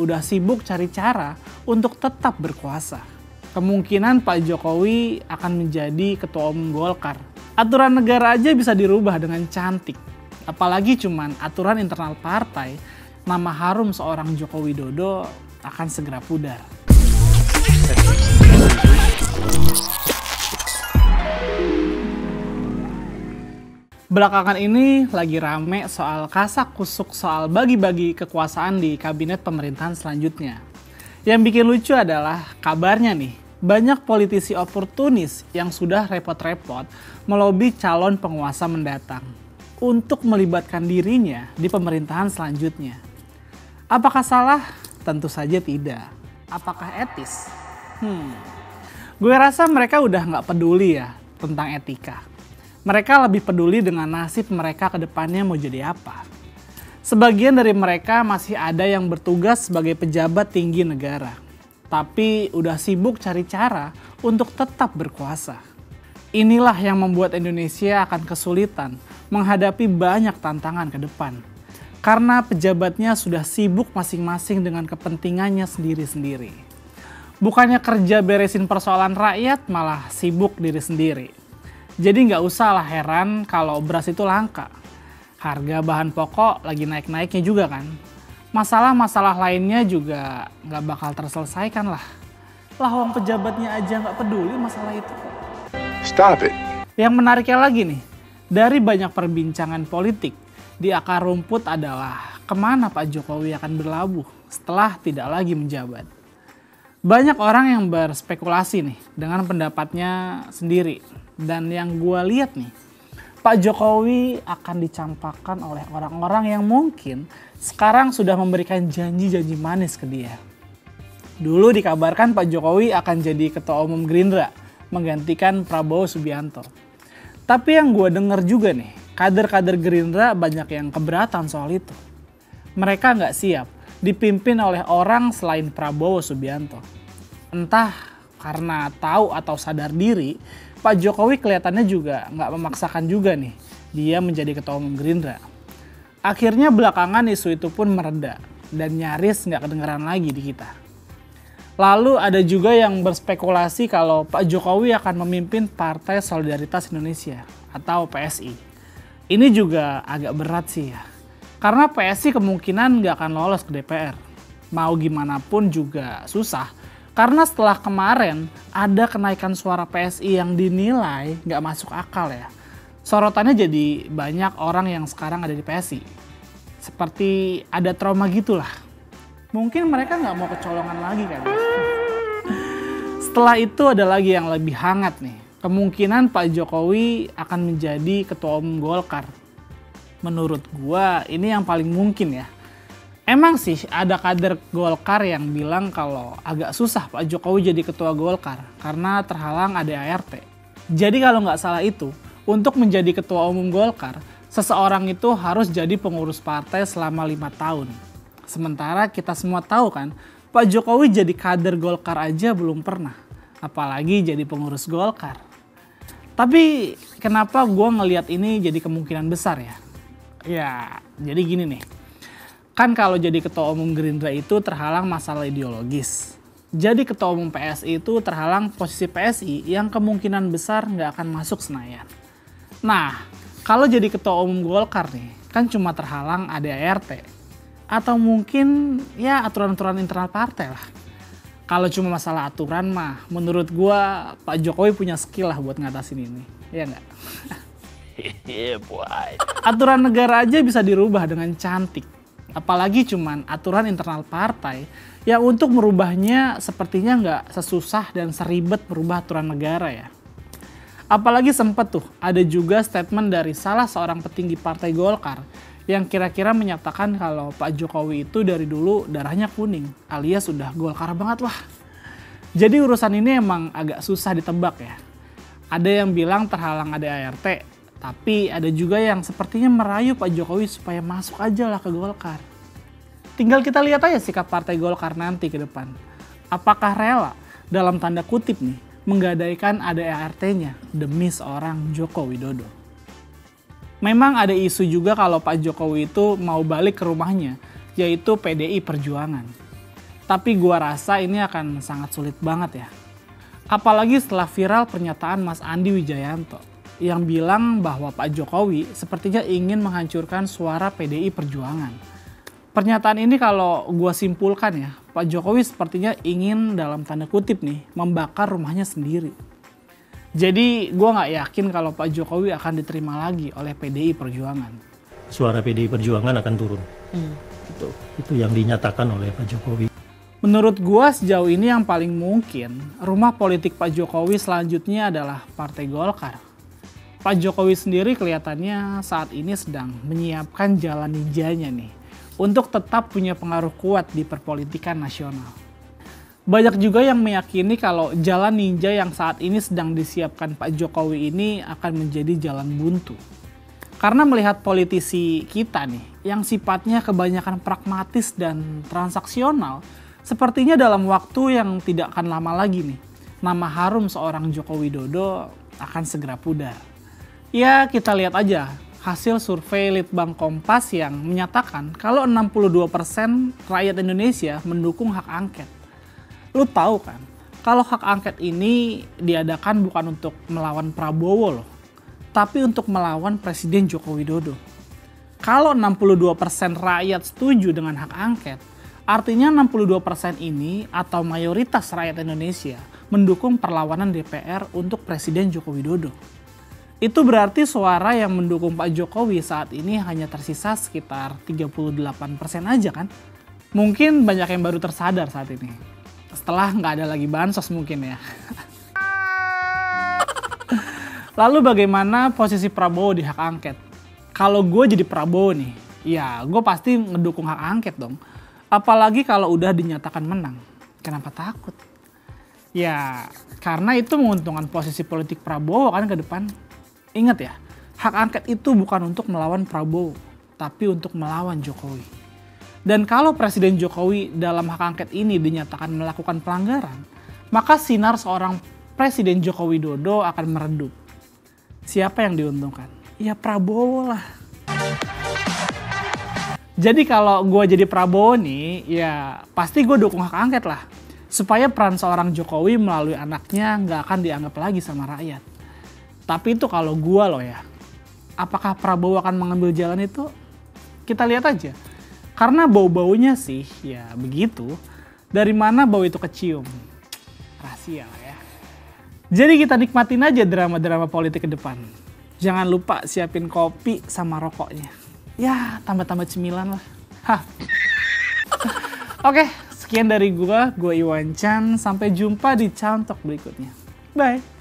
udah sibuk cari cara untuk tetap berkuasa. Kemungkinan Pak Jokowi akan menjadi ketua umum Golkar. Aturan negara aja bisa dirubah dengan cantik. Apalagi cuman aturan internal partai, nama harum seorang Joko Widodo akan segera pudar. Belakangan ini lagi rame soal kasak-kusuk soal bagi-bagi kekuasaan di kabinet pemerintahan selanjutnya. Yang bikin lucu adalah kabarnya nih, banyak politisi oportunis yang sudah repot-repot melobi calon penguasa mendatang untuk melibatkan dirinya di pemerintahan selanjutnya. Apakah salah? Tentu saja tidak. Apakah etis? Gue rasa mereka udah nggak peduli ya tentang etika. Mereka lebih peduli dengan nasib mereka ke depannya mau jadi apa. Sebagian dari mereka masih ada yang bertugas sebagai pejabat tinggi negara, tapi udah sibuk cari cara untuk tetap berkuasa. Inilah yang membuat Indonesia akan kesulitan menghadapi banyak tantangan ke depan. Karena pejabatnya sudah sibuk masing-masing dengan kepentingannya sendiri-sendiri. Bukannya kerja beresin persoalan rakyat, malah sibuk diri sendiri. Jadi nggak usah lah heran kalau beras itu langka. Harga bahan pokok lagi naik-naiknya juga kan. Masalah-masalah lainnya juga nggak bakal terselesaikan lah. Lah wong pejabatnya aja nggak peduli masalah itu. Stop it. Yang menariknya lagi nih, dari banyak perbincangan politik, di akar rumput adalah kemana Pak Jokowi akan berlabuh setelah tidak lagi menjabat. Banyak orang yang berspekulasi nih dengan pendapatnya sendiri. Dan yang gue lihat nih, Pak Jokowi akan dicampakkan oleh orang-orang yang mungkin sekarang sudah memberikan janji-janji manis ke dia. Dulu dikabarkan Pak Jokowi akan jadi ketua umum Gerindra, menggantikan Prabowo Subianto. Tapi yang gue dengar juga nih, kader-kader Gerindra banyak yang keberatan soal itu. Mereka nggak siap dipimpin oleh orang selain Prabowo Subianto. Entah karena tahu atau sadar diri, Pak Jokowi kelihatannya juga nggak memaksakan juga nih dia menjadi ketua umum Gerindra. Akhirnya belakangan isu itu pun mereda dan nyaris nggak kedengaran lagi di kita. Lalu ada juga yang berspekulasi kalau Pak Jokowi akan memimpin Partai Solidaritas Indonesia atau PSI. Ini juga agak berat sih ya, karena PSI kemungkinan nggak akan lolos ke DPR. Mau gimana pun juga susah. Karena setelah kemarin ada kenaikan suara PSI yang dinilai nggak masuk akal ya. Sorotannya jadi banyak orang yang sekarang ada di PSI. Seperti ada trauma gitulah. Mungkin mereka nggak mau kecolongan lagi kan. Setelah itu ada lagi yang lebih hangat nih. Kemungkinan Pak Jokowi akan menjadi ketua umum Golkar. Menurut gua ini yang paling mungkin ya. Emang sih ada kader Golkar yang bilang kalau agak susah Pak Jokowi jadi ketua Golkar karena terhalang ADART. Jadi kalau nggak salah itu, untuk menjadi ketua umum Golkar, seseorang itu harus jadi pengurus partai selama 5 tahun. Sementara kita semua tahu kan, Pak Jokowi jadi kader Golkar aja belum pernah, apalagi jadi pengurus Golkar. Tapi kenapa gue ngelihat ini jadi kemungkinan besar ya? Ya, jadi gini nih. Kan kalau jadi ketua umum Gerindra itu terhalang masalah ideologis. Jadi ketua umum PSI itu terhalang posisi PSI yang kemungkinan besar nggak akan masuk Senayan. Nah, kalau jadi ketua umum Golkar nih, kan cuma terhalang ADART. Atau mungkin ya aturan-aturan internal partai lah. Kalau cuma masalah aturan mah, menurut gua Pak Jokowi punya skill lah buat ngatasin ini. Iya nggak? Aturan negara aja bisa dirubah dengan cantik. Apalagi cuman aturan internal partai yang untuk merubahnya sepertinya nggak sesusah dan seribet merubah aturan negara ya. Apalagi sempat tuh ada juga statement dari salah seorang petinggi partai Golkar yang kira-kira menyatakan kalau Pak Jokowi itu dari dulu darahnya kuning alias udah Golkar banget lah. Jadi urusan ini emang agak susah ditebak ya. Ada yang bilang terhalang ADART, tapi ada juga yang sepertinya merayu Pak Jokowi supaya masuk aja lah ke Golkar. Tinggal kita lihat aja sikap partai Golkar nanti ke depan. Apakah rela dalam tanda kutip nih menggadaikan ADART-nya demi seorang Joko Widodo. Memang ada isu juga kalau Pak Jokowi itu mau balik ke rumahnya, yaitu PDI Perjuangan. Tapi gua rasa ini akan sangat sulit banget ya. Apalagi setelah viral pernyataan Mas Andi Wijayanto yang bilang bahwa Pak Jokowi sepertinya ingin menghancurkan suara PDI Perjuangan. Pernyataan ini kalau gua simpulkan ya, Pak Jokowi sepertinya ingin dalam tanda kutip nih membakar rumahnya sendiri. Jadi gue nggak yakin kalau Pak Jokowi akan diterima lagi oleh PDI Perjuangan. Suara PDI Perjuangan akan turun. Itu yang dinyatakan oleh Pak Jokowi. Menurut gue sejauh ini yang paling mungkin rumah politik Pak Jokowi selanjutnya adalah Partai Golkar. Pak Jokowi sendiri kelihatannya saat ini sedang menyiapkan jalan ninjanya nih untuk tetap punya pengaruh kuat di perpolitikan nasional. Banyak juga yang meyakini kalau jalan ninja yang saat ini sedang disiapkan Pak Jokowi ini akan menjadi jalan buntu. Karena melihat politisi kita nih, yang sifatnya kebanyakan pragmatis dan transaksional, sepertinya dalam waktu yang tidak akan lama lagi nih, nama harum seorang Joko Widodo akan segera pudar. Ya kita lihat aja hasil survei Litbang Kompas yang menyatakan kalau 62% rakyat Indonesia mendukung hak angket. Lu tahu kan, kalau hak angket ini diadakan bukan untuk melawan Prabowo loh, tapi untuk melawan Presiden Joko Widodo. Kalau 62% rakyat setuju dengan hak angket, artinya 62% ini atau mayoritas rakyat Indonesia mendukung perlawanan DPR untuk Presiden Joko Widodo. Itu berarti suara yang mendukung Pak Jokowi saat ini hanya tersisa sekitar 38% aja kan? Mungkin banyak yang baru tersadar saat ini. Setelah nggak ada lagi bansos mungkin ya. Lalu bagaimana posisi Prabowo di hak angket? Kalau gue jadi Prabowo nih, ya gue pasti ngedukung hak angket dong. Apalagi kalau udah dinyatakan menang. Kenapa takut? Ya karena itu menguntungkan posisi politik Prabowo kan ke depan. Ingat ya, hak angket itu bukan untuk melawan Prabowo, tapi untuk melawan Jokowi. Dan kalau Presiden Jokowi dalam hak angket ini dinyatakan melakukan pelanggaran, maka sinar seorang Presiden Joko Widodo akan meredup. Siapa yang diuntungkan? Ya Prabowo lah. Jadi kalau gue jadi Prabowo nih, ya pasti gue dukung hak angket lah. Supaya peran seorang Jokowi melalui anaknya nggak akan dianggap lagi sama rakyat. Tapi itu kalau gue loh ya. Apakah Prabowo akan mengambil jalan itu? Kita lihat aja. Karena bau-baunya sih ya begitu. Dari mana bau itu kecium? Rahasia lah ya. Jadi kita nikmatin aja drama-drama politik ke depan. Jangan lupa siapin kopi sama rokoknya. Ya tambah-tambah cemilan lah. Hah. Oke, sekian dari gue Iwan Chan. Sampai jumpa di Cantok berikutnya. Bye.